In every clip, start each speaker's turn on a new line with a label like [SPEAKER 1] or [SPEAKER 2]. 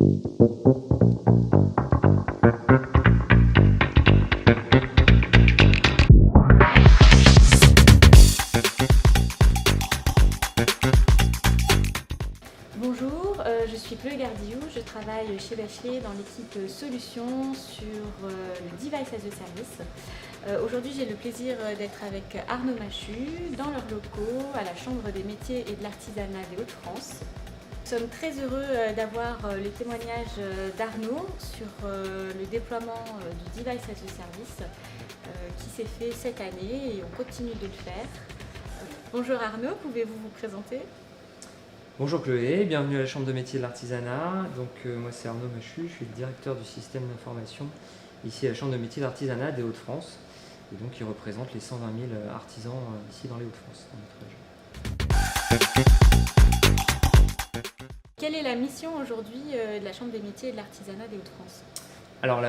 [SPEAKER 1] Bonjour, je suis Chloé Gardiou, je travaille chez Bachelet dans l'équipe Solutions sur le Device as a Service. Aujourd'hui, j'ai le plaisir d'être avec Arnaud Machu dans leurs locaux à la Chambre des métiers et de l'artisanat des Hauts-de-France. Nous sommes très heureux d'avoir les témoignages d'Arnaud sur le déploiement du Device as a Service qui s'est fait cette année et on continue de le faire. Bonjour Arnaud, pouvez-vous vous présenter ?
[SPEAKER 2] Bonjour Chloé, bienvenue à la Chambre de métier de l'artisanat. Moi c'est Arnaud Machu, je suis le directeur du système d'information ici à la Chambre de métier de l'artisanat des Hauts-de-France. Et donc il représente les 120 000 artisans ici dans les Hauts-de-France, dans notre région.
[SPEAKER 1] Quelle est la mission aujourd'hui de la Chambre des métiers et de l'artisanat des Hauts-de-France ?
[SPEAKER 2] Alors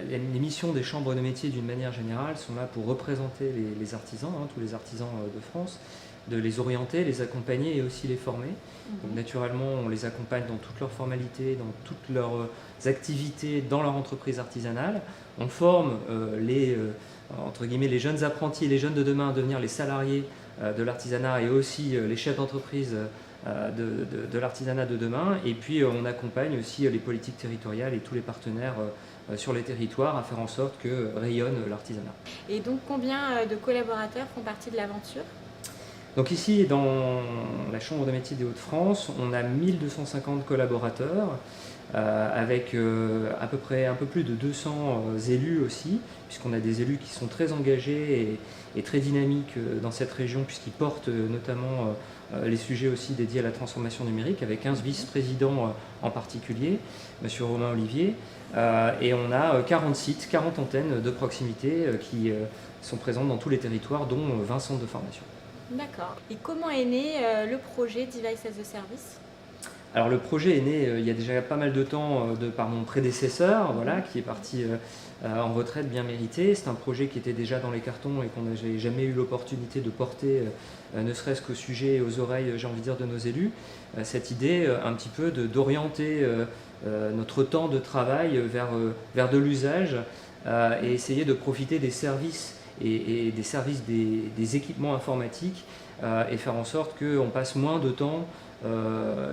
[SPEAKER 2] les missions des chambres de métier d'une manière générale sont là pour représenter les artisans, tous les artisans de France, de les orienter, les accompagner et aussi les former. Donc naturellement, on les accompagne dans toutes leurs formalités, dans toutes leurs activités dans leur entreprise artisanale. On forme entre guillemets, les jeunes apprentis et les jeunes de demain à devenir les salariés de l'artisanat et aussi les chefs d'entreprise de l'artisanat de demain. Et puis on accompagne aussi les politiques territoriales et tous les partenaires sur les territoires à faire en sorte que rayonne l'artisanat.
[SPEAKER 1] Et donc combien de collaborateurs font partie de l'aventure ?
[SPEAKER 2] Donc ici, dans la Chambre de métier des Hauts-de-France, on a 1250 collaborateurs, avec à peu près un peu plus de 200 élus aussi, puisqu'on a des élus qui sont très engagés et très dynamiques dans cette région, puisqu'ils portent notamment les sujets aussi dédiés à la transformation numérique, avec 15 vice-présidents en particulier, M. Romain Olivier, et on a 40 sites, 40 antennes de proximité qui sont présentes dans tous les territoires, dont 20 centres de formation.
[SPEAKER 1] D'accord. Et comment est né le projet Device as a Service ?
[SPEAKER 2] Alors le projet est né il y a déjà pas mal de temps par mon prédécesseur, qui est parti en retraite bien méritée. C'est un projet qui était déjà dans les cartons et qu'on n'avait jamais eu l'opportunité de porter, ne serait-ce qu'au sujet et aux oreilles, j'ai envie de dire, de nos élus. Cette idée un petit peu d'orienter notre temps de travail vers de l'usage et essayer de profiter des services et des services des équipements informatiques et faire en sorte qu'on passe moins de temps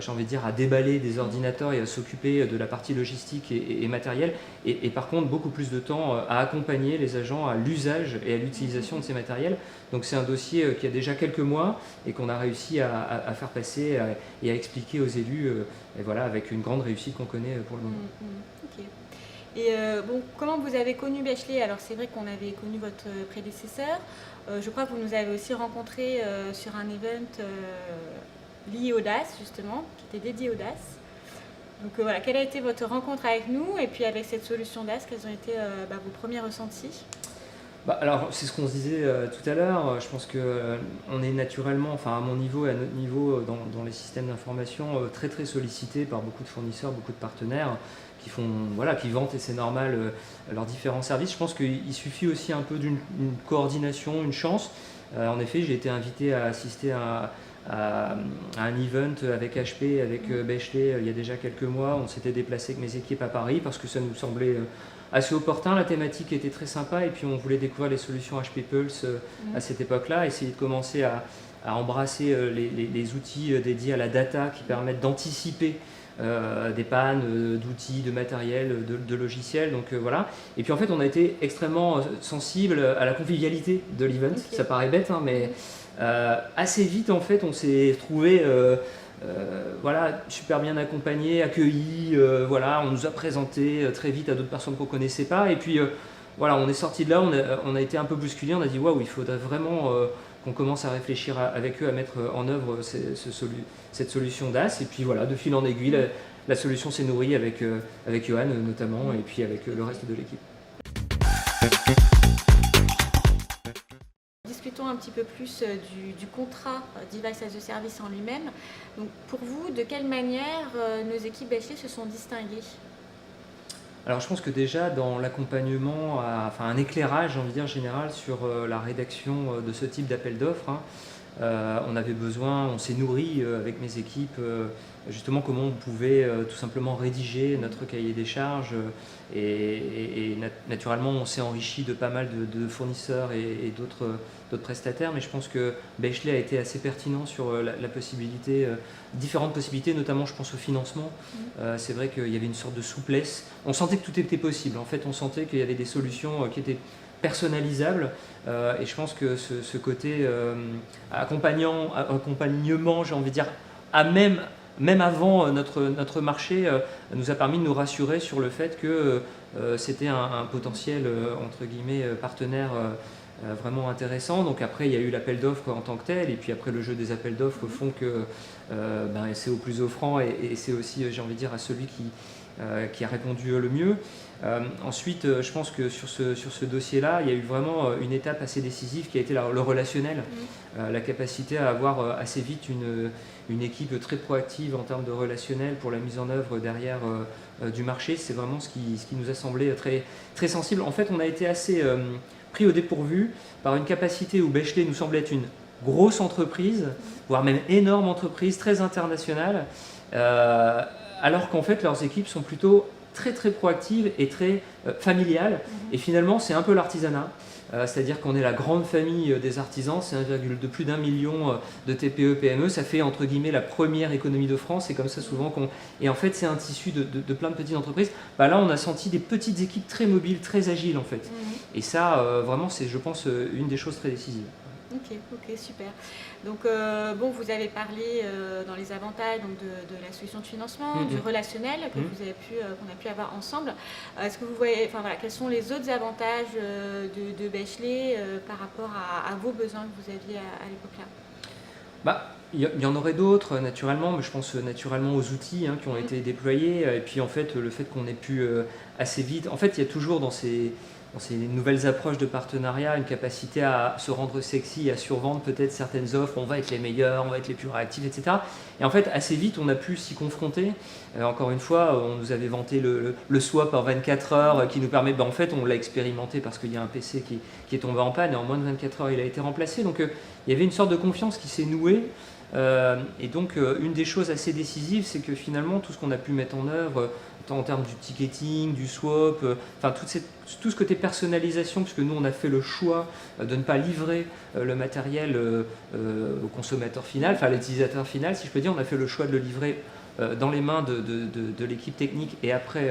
[SPEAKER 2] j'ai envie de dire, à déballer des ordinateurs et à s'occuper de la partie logistique et matérielle et par contre beaucoup plus de temps à accompagner les agents à l'usage et à l'utilisation de ces matériels. Donc c'est un dossier qui a déjà quelques mois et qu'on a réussi à faire passer et à expliquer aux élus et voilà, avec une grande réussite qu'on connaît pour le moment.
[SPEAKER 1] Okay. Et comment vous avez connu Bachelet ? Alors c'est vrai qu'on avait connu votre prédécesseur. Je crois que vous nous avez aussi rencontrés sur un event lié au DAS justement, qui était dédié au DAS. Donc voilà, quelle a été votre rencontre avec nous et puis avec cette solution DAS, quels ont été vos premiers ressentis ?
[SPEAKER 2] Alors c'est ce qu'on se disait tout à l'heure, je pense qu'on est naturellement, enfin à mon niveau et à notre niveau dans les systèmes d'information très très sollicité par beaucoup de fournisseurs, beaucoup de partenaires qui vantent, et c'est normal, leurs différents services. Je pense qu'il suffit aussi un peu d'une coordination, une chance. En effet, j'ai été invité à assister à un event avec HP, avec Bachelet il y a déjà quelques mois. On s'était déplacé avec mes équipes à Paris parce que ça nous semblait assez opportun. La thématique était très sympa et puis on voulait découvrir les solutions HP Pulse à cette époque-là, essayer de commencer à embrasser les outils dédiés à la data qui permettent d'anticiper des pannes d'outils, de matériel, de logiciels. Donc voilà. Et puis en fait, on a été extrêmement sensible à la convivialité de l'event. Okay. Ça paraît bête, mais assez vite en fait, on s'est trouvé super bien accompagné, accueilli. On nous a présenté très vite à d'autres personnes qu'on ne connaissait pas. Et puis on est sorti de là, on a été un peu bousculé. On a dit waouh, il faudrait vraiment qu'on commence à réfléchir avec eux à mettre en œuvre cette solution DAS. Et puis voilà, de fil en aiguille, la solution s'est nourrie avec Johan notamment et puis avec le reste de l'équipe.
[SPEAKER 1] Discutons un petit peu plus du contrat Device as a Service en lui-même. Donc pour vous, de quelle manière nos équipes Bachelet se sont distinguées ?
[SPEAKER 2] Alors je pense que déjà dans l'accompagnement, un éclairage, j'ai envie de dire, général sur la rédaction de ce type d'appel d'offres, On avait besoin, on s'est nourri avec mes équipes, justement comment on pouvait tout simplement rédiger notre cahier des charges. Naturellement, on s'est enrichi de pas mal de fournisseurs et d'autres prestataires, mais je pense que Bechley a été assez pertinent sur la possibilité, différentes possibilités, notamment je pense au financement. C'est vrai qu'il y avait une sorte de souplesse. On sentait que tout était possible. En fait, on sentait qu'il y avait des solutions qui étaient personnalisables, et je pense que ce côté accompagnement, j'ai envie de dire, même avant notre marché, nous a permis de nous rassurer sur le fait que c'était un potentiel entre guillemets partenaire vraiment intéressant. Donc après, il y a eu l'appel d'offres en tant que tel, et puis après le jeu des appels d'offres font que c'est au plus offrant, et c'est aussi, j'ai envie de dire, à celui qui a répondu le mieux. Ensuite, je pense que sur ce dossier-là, il y a eu vraiment une étape assez décisive qui a été le relationnel, la capacité à avoir assez vite une équipe très proactive en termes de relationnel pour la mise en œuvre derrière du marché. C'est vraiment ce qui nous a semblé très, très sensible. En fait, on a été assez pris au dépourvu par une capacité où Bechley nous semblait être une grosse entreprise, voire même énorme entreprise, très internationale, alors qu'en fait leurs équipes sont plutôt très très proactives et très familiales. Et finalement, c'est un peu l'artisanat. C'est-à-dire qu'on est la grande famille des artisans, c'est de plus d'1 million de TPE, PME, ça fait entre guillemets la première économie de France, c'est comme ça souvent qu'on... Et en fait c'est un tissu de plein de petites entreprises. Là on a senti des petites équipes très mobiles, très agiles en fait. Et ça vraiment c'est, je pense, une des choses très décisives.
[SPEAKER 1] Ok, super. Donc vous avez parlé dans les avantages donc, de la solution de financement, du relationnel qu'on a pu avoir ensemble. Est-ce que vous voyez, quels sont les autres avantages de Bechley par rapport à vos besoins que vous aviez à l'époque-là?
[SPEAKER 2] Il y en aurait d'autres naturellement, mais je pense naturellement aux outils qui ont été déployés, et puis en fait le fait qu'on ait pu assez vite, en fait il y a toujours dans ces nouvelles approches de partenariat une capacité à se rendre sexy, à survendre peut-être certaines offres, on va être les meilleurs, on va être les plus réactifs, etc. Et en fait assez vite on a pu s'y confronter. Encore une fois, on nous avait vanté le swap en 24 heures qui nous permet, en fait on l'a expérimenté parce qu'il y a un PC qui est tombé en panne, et en moins de 24 heures il a été remplacé. Donc il y avait une sorte de confiance qui s'est nouée. Et donc une des choses assez décisives, c'est que finalement tout ce qu'on a pu mettre en œuvre, tant en termes du ticketing, du swap, tout ce côté personnalisation, puisque nous on a fait le choix de ne pas livrer le matériel au consommateur final, à l'utilisateur final si je peux dire, on a fait le choix de le livrer dans les mains de l'équipe technique, et après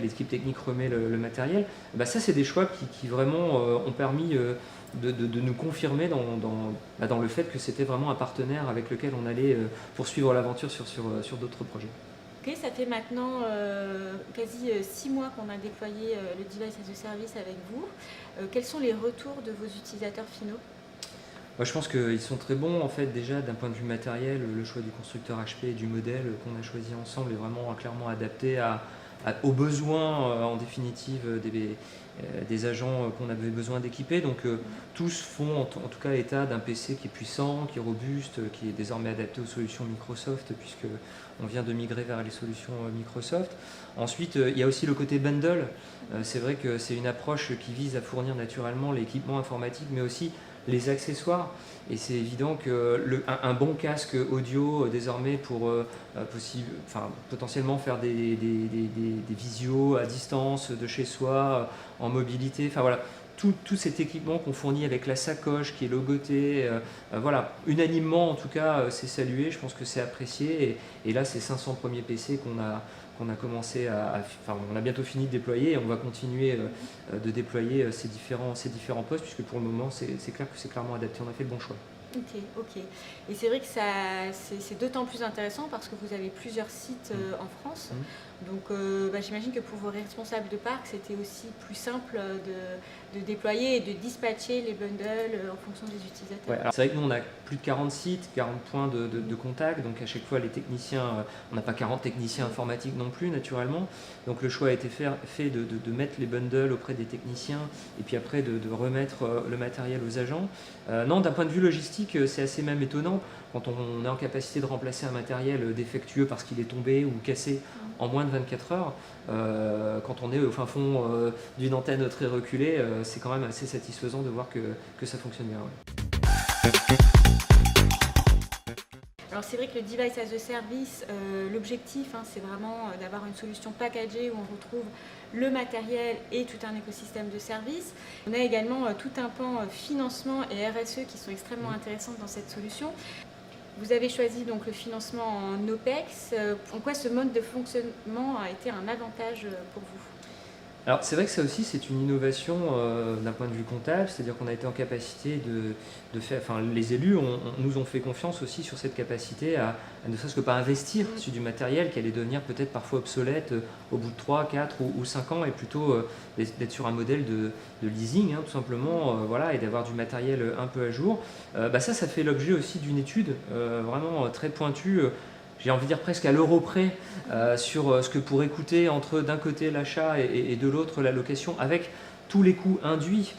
[SPEAKER 2] l'équipe technique remet le matériel. Ça c'est des choix qui vraiment ont permis de nous confirmer dans le fait que c'était vraiment un partenaire avec lequel on allait poursuivre l'aventure sur d'autres projets.
[SPEAKER 1] Ok, ça fait maintenant quasi 6 mois qu'on a déployé le Device as a Service avec vous. Quels sont les retours de vos utilisateurs finaux?
[SPEAKER 2] Je pense qu'ils sont très bons. En fait, déjà d'un point de vue matériel, le choix du constructeur HP et du modèle qu'on a choisi ensemble est vraiment clairement adapté aux besoins en définitive des agents qu'on avait besoin d'équiper. Donc tous font en tout cas état d'un PC qui est puissant, qui est robuste, qui est désormais adapté aux solutions Microsoft, puisque on vient de migrer vers les solutions Microsoft. Ensuite, il y a aussi le côté bundle. C'est vrai que c'est une approche qui vise à fournir naturellement l'équipement informatique, mais aussi les accessoires. Et c'est évident qu'un bon casque audio désormais pour potentiellement faire des visios à distance de chez soi, en mobilité, tout cet équipement qu'on fournit avec la sacoche qui est logotée, unanimement en tout cas c'est salué, je pense que c'est apprécié, et là ces 500 premiers PC qu'on a commencé on a bientôt fini de déployer, et on va continuer de déployer ces différents postes, puisque pour le moment c'est clair que c'est clairement adapté, on a fait le bon choix.
[SPEAKER 1] Ok. Et c'est vrai que c'est d'autant plus intéressant parce que vous avez plusieurs sites en France. Donc j'imagine que pour vos responsables de parc, c'était aussi plus simple de déployer et de dispatcher les bundles en fonction des utilisateurs.
[SPEAKER 2] Ouais, alors c'est vrai que nous on a plus de 40 sites, 40 points de contact, donc à chaque fois les techniciens, on n'a pas 40 techniciens informatiques non plus naturellement, donc le choix a été fait de mettre les bundles auprès des techniciens, et puis après de remettre le matériel aux agents. Non, d'un point de vue logistique, c'est assez même étonnant quand on est en capacité de remplacer un matériel défectueux parce qu'il est tombé ou cassé en moins de 24 heures. Quand on est au fin fond d'une antenne très reculée, c'est quand même assez satisfaisant de voir que ça fonctionne bien. Ouais.
[SPEAKER 1] Alors c'est vrai que le Device as a Service, l'objectif c'est vraiment d'avoir une solution packagée où on retrouve le matériel et tout un écosystème de services. On a également tout un pan financement et RSE qui sont extrêmement intéressants dans cette solution. Vous avez choisi donc le financement en OPEX. En quoi ce mode de fonctionnement a été un avantage pour vous ?
[SPEAKER 2] Alors c'est vrai que ça aussi c'est une innovation d'un point de vue comptable, c'est-à-dire qu'on a été en capacité de faire, enfin les élus nous ont fait confiance aussi sur cette capacité à ne serait-ce que pas investir sur du matériel qui allait devenir peut-être parfois obsolète au bout de 3, 4 ou 5 ans et plutôt d'être sur un modèle de leasing tout simplement voilà, et d'avoir du matériel un peu à jour. Ça fait l'objet aussi d'une étude vraiment très pointue. J'ai envie de dire presque à l'euro près sur ce que pourrait coûter entre d'un côté l'achat et de l'autre la location, avec tous les coûts induits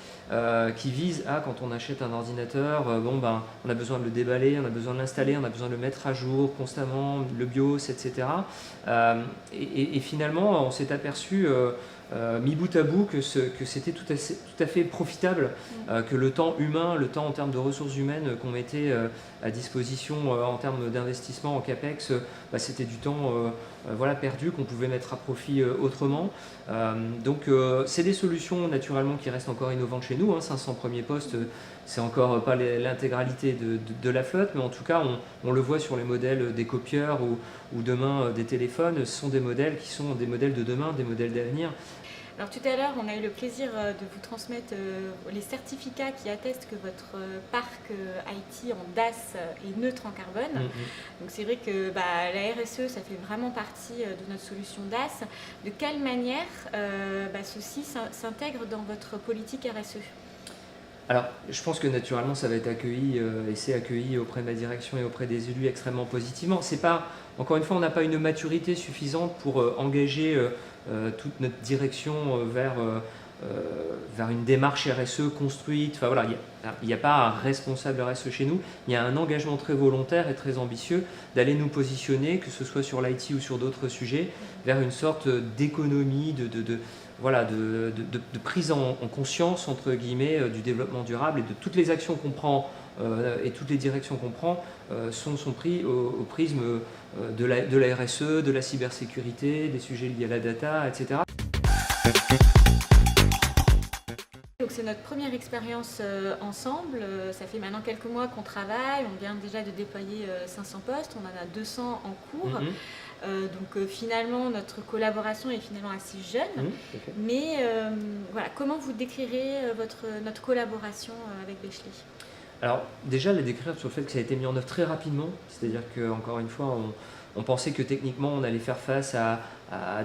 [SPEAKER 2] qui visent à, quand on achète un ordinateur, on a besoin de le déballer, on a besoin de l'installer, on a besoin de le mettre à jour constamment, le BIOS, etc. Et finalement, on s'est aperçu mis bout à bout que c'était tout à fait profitable, que le temps humain, le temps en termes de ressources humaines qu'on mettait à disposition en termes d'investissement en CAPEX, c'était du temps perdu qu'on pouvait mettre à profit autrement. Donc c'est des solutions naturellement qui restent encore innovantes chez nous, 500 premiers postes, c'est encore pas l'intégralité de la flotte, mais en tout cas on le voit sur les modèles des copieurs ou demain des téléphones. Ce sont des modèles qui sont des modèles de demain, des modèles d'avenir.
[SPEAKER 1] Alors tout à l'heure, on a eu le plaisir de vous transmettre les certificats qui attestent que votre parc IT en DAS est neutre en carbone. Donc c'est vrai que la RSE, ça fait vraiment partie de notre solution DAS. De quelle manière ceci s'intègre dans votre politique RSE ?
[SPEAKER 2] Alors, je pense que naturellement, ça va être accueilli et c'est accueilli auprès de ma direction et auprès des élus extrêmement positivement. C'est pas, encore une fois, on n'a pas une maturité suffisante pour engager toute notre direction vers une démarche RSE construite. Enfin voilà, il n'y a pas un responsable RSE chez nous. Il y a un engagement très volontaire et très ambitieux d'aller nous positionner, que ce soit sur l'IT ou sur d'autres sujets, vers une sorte d'économie, de prise en conscience, entre guillemets, du développement durable, et de toutes les actions qu'on prend et toutes les directions qu'on prend sont prises au prisme de la RSE, de la cybersécurité, des sujets liés à la data, etc.
[SPEAKER 1] Donc c'est notre première expérience ensemble. Ça fait maintenant quelques mois qu'on travaille. On vient déjà de déployer 500 postes. On en a 200 en cours. Donc finalement, notre collaboration est finalement assez jeune.
[SPEAKER 2] Okay.
[SPEAKER 1] Mais voilà, comment vous décrirez notre collaboration avec Bechley ?
[SPEAKER 2] Alors déjà, la décrire sur le fait que ça a été mis en œuvre très rapidement. C'est-à-dire qu'encore une fois, on pensait que techniquement, on allait faire face à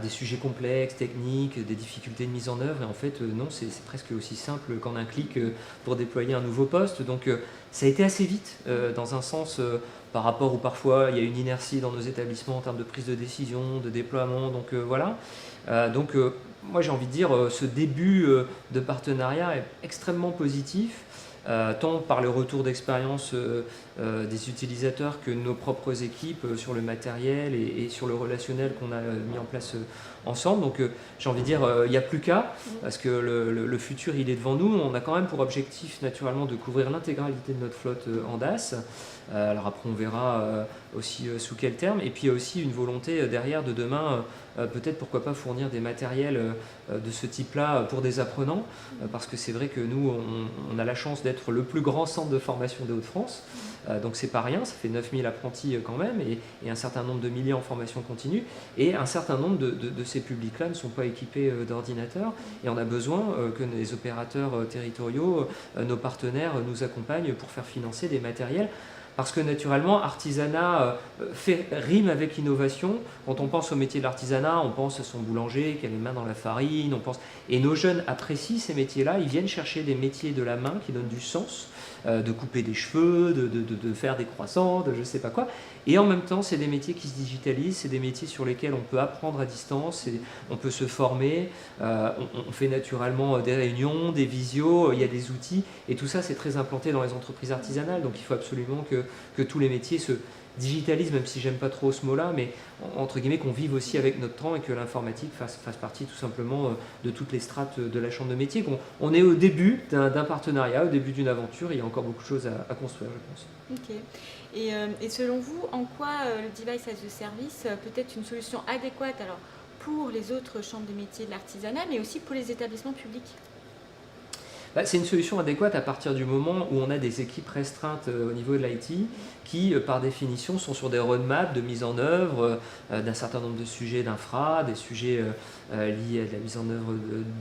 [SPEAKER 2] des sujets complexes, techniques, des difficultés de mise en œuvre. Et en fait, non, c'est presque aussi simple qu'en un clic pour déployer un nouveau poste. Donc ça a été assez vite, dans un sens par rapport où parfois il y a une inertie dans nos établissements en termes de prise de décision, de déploiement. Donc voilà. Moi j'ai envie de dire, ce début de partenariat est extrêmement positif. Tant par le retour d'expérience des utilisateurs que nos propres équipes sur le matériel et sur le relationnel qu'on a mis en place ensemble. Donc j'ai envie de dire, il n'y a plus qu'à, parce que le futur il est devant nous. On a quand même pour objectif naturellement de couvrir l'intégralité de notre flotte en DAS. Alors après on verra aussi sous quel terme, et puis il y a aussi une volonté derrière de demain peut-être pourquoi pas fournir des matériels de ce type-là pour des apprenants, parce que c'est vrai que nous on a la chance d'être le plus grand centre de formation des Hauts-de-France, donc c'est pas rien, ça fait 9000 apprentis quand même, et un certain nombre de milliers en formation continue, et un certain nombre de ces publics-là ne sont pas équipés d'ordinateurs, et on a besoin que les opérateurs territoriaux, nos partenaires nous accompagnent pour faire financer des matériels. Parce que naturellement, artisanat rime avec innovation. Quand on pense au métier de l'artisanat, on pense à son boulanger qui a les mains dans la farine. Et nos jeunes apprécient ces métiers-là. Ils viennent chercher des métiers de la main qui donnent du sens, de couper des cheveux, de faire des croissants, de je sais pas quoi. Et en même temps, c'est des métiers qui se digitalisent, c'est des métiers sur lesquels on peut apprendre à distance, on peut se former, on fait naturellement des réunions, des visios, il y a des outils, et tout ça c'est très implanté dans les entreprises artisanales, donc il faut absolument que tous les métiers digitalise, même si j'aime pas trop ce mot-là, mais entre guillemets qu'on vive aussi avec notre temps et que l'informatique fasse partie tout simplement de toutes les strates de la chambre de métier. On est au début d'un partenariat, au début d'une aventure, il y a encore beaucoup de choses à construire, je pense.
[SPEAKER 1] Ok. Et selon vous, en quoi le Device as a Service peut être une solution adéquate alors, pour les autres chambres de métiers de l'artisanat, mais aussi pour les établissements publics?
[SPEAKER 2] C'est une solution adéquate à partir du moment où on a des équipes restreintes au niveau de l'IT qui, par définition, sont sur des roadmaps de mise en œuvre d'un certain nombre de sujets d'infra, des sujets liés à de la mise en œuvre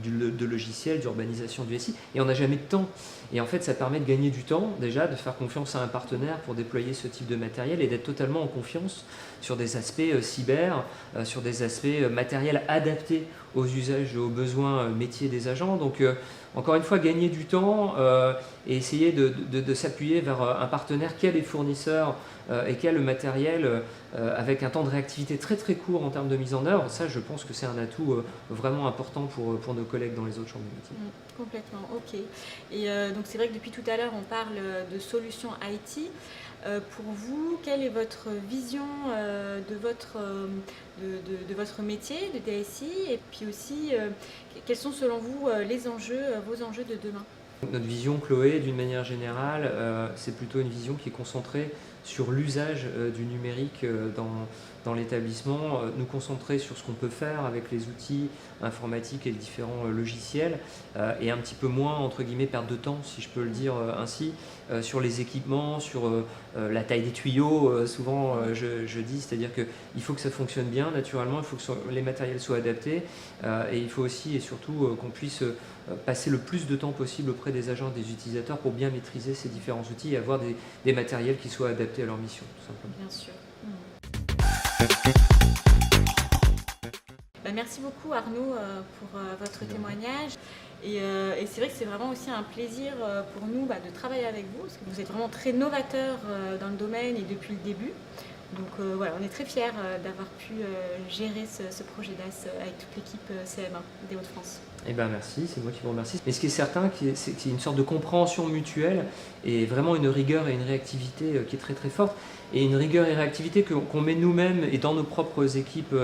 [SPEAKER 2] de logiciels, d'urbanisation du SI, et on n'a jamais de temps. Et en fait, ça permet de gagner du temps, déjà, de faire confiance à un partenaire pour déployer ce type de matériel et d'être totalement en confiance sur des aspects cyber, sur des aspects matériels adaptés aux usages et aux besoins métiers des agents. Donc, encore une fois, gagner du temps et essayer de s'appuyer vers un partenaire qui a les fournisseurs et qui a le matériel avec un temps de réactivité très très court en termes de mise en œuvre. Ça, je pense que c'est un atout vraiment important pour nos collègues dans les autres chambres de métiers.
[SPEAKER 1] Complètement, ok. Et donc c'est vrai que depuis tout à l'heure, on parle de solutions IT. Pour vous, quelle est votre vision de votre métier de DSI, et puis aussi quels sont selon vous les enjeux, vos enjeux de demain?
[SPEAKER 2] Notre vision, Chloé, d'une manière générale, c'est plutôt une vision qui est concentrée sur l'usage du numérique dans l'établissement, nous concentrer sur ce qu'on peut faire avec les outils informatiques et les différents logiciels, et un petit peu moins, entre guillemets, perdre de temps, si je peux le dire ainsi, sur les équipements, sur la taille des tuyaux, souvent je dis, c'est-à-dire qu'il faut que ça fonctionne bien naturellement, il faut que les matériels soient adaptés, et il faut aussi et surtout qu'on puisse passer le plus de temps possible auprès des agents et des utilisateurs pour bien maîtriser ces différents outils et avoir des matériels qui soient adaptés à leur mission, tout simplement.
[SPEAKER 1] Bien sûr. Merci beaucoup Arnaud pour votre témoignage. Et c'est vrai que c'est vraiment aussi un plaisir pour nous de travailler avec vous, parce que vous êtes vraiment très novateur dans le domaine et depuis le début. Donc voilà, on est très fiers d'avoir pu gérer ce projet DAS avec toute l'équipe CM1 des Hauts-de-France.
[SPEAKER 2] Eh bien merci, c'est moi qui vous remercie. Mais ce qui est certain, c'est qu'il y a une sorte de compréhension mutuelle et vraiment une rigueur et une réactivité qui est très très forte. Et une rigueur et réactivité qu'on met nous-mêmes et dans nos propres équipes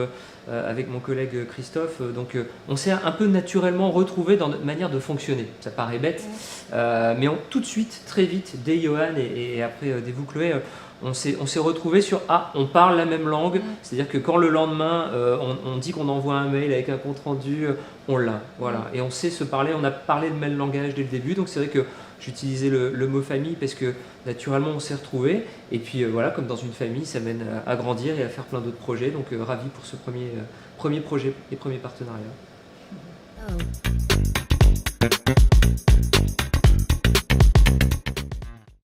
[SPEAKER 2] avec mon collègue Christophe. Donc on s'est un peu naturellement retrouvé dans notre manière de fonctionner. Ça paraît bête, mais tout de suite, très vite, dès Johan et après dès vous Chloé, on s'est retrouvé sur on parle la même langue, c'est-à-dire que quand le lendemain on dit qu'on envoie un mail avec un compte rendu, on l'a, voilà, et on sait se parler, on a parlé le même langage dès le début, donc c'est vrai que j'utilisais le mot famille parce que naturellement on s'est retrouvés, et puis voilà, comme dans une famille, ça mène à grandir et à faire plein d'autres projets, donc ravi pour ce premier projet et premier partenariat.